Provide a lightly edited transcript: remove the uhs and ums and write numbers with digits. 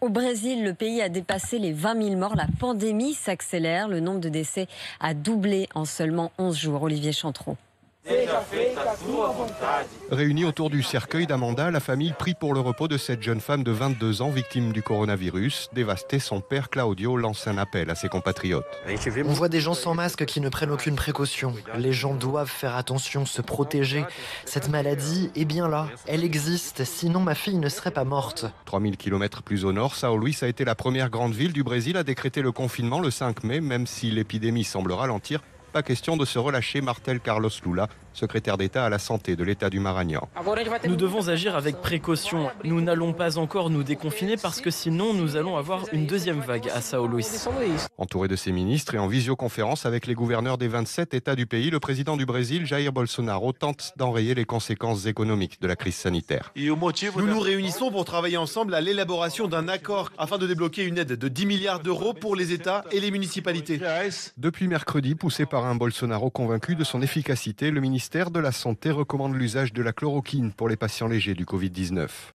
Au Brésil, le pays a dépassé les 20 000 morts. La pandémie s'accélère. Le nombre de décès a doublé en seulement 11 jours. Olivier Chantreau. Réunis autour du cercueil d'Amanda, la famille prie pour le repos de cette jeune femme de 22 ans victime du coronavirus. Dévasté, son père Claudio lance un appel à ses compatriotes. On voit des gens sans masque qui ne prennent aucune précaution. Les gens doivent faire attention, se protéger. Cette maladie est bien là, elle existe, sinon ma fille ne serait pas morte. 3000 km plus au nord, São Luís a été la première grande ville du Brésil à décréter le confinement le 5 mai, même si l'épidémie semble ralentir. Pas question de se relâcher, martèle Carlos Lula, secrétaire d'État à la santé de l'État du Maranhão. Nous devons agir avec précaution. Nous n'allons pas encore nous déconfiner parce que sinon nous allons avoir une deuxième vague à São Luís. Entouré de ses ministres et en visioconférence avec les gouverneurs des 27 États du pays, le président du Brésil, Jair Bolsonaro, tente d'enrayer les conséquences économiques de la crise sanitaire. Nous nous réunissons pour travailler ensemble à l'élaboration d'un accord afin de débloquer une aide de 10 milliards d'euros pour les États et les municipalités. Depuis mercredi, poussé par un Bolsonaro convaincu de son efficacité, le ministère de la Santé recommande l'usage de la chloroquine pour les patients légers du Covid-19.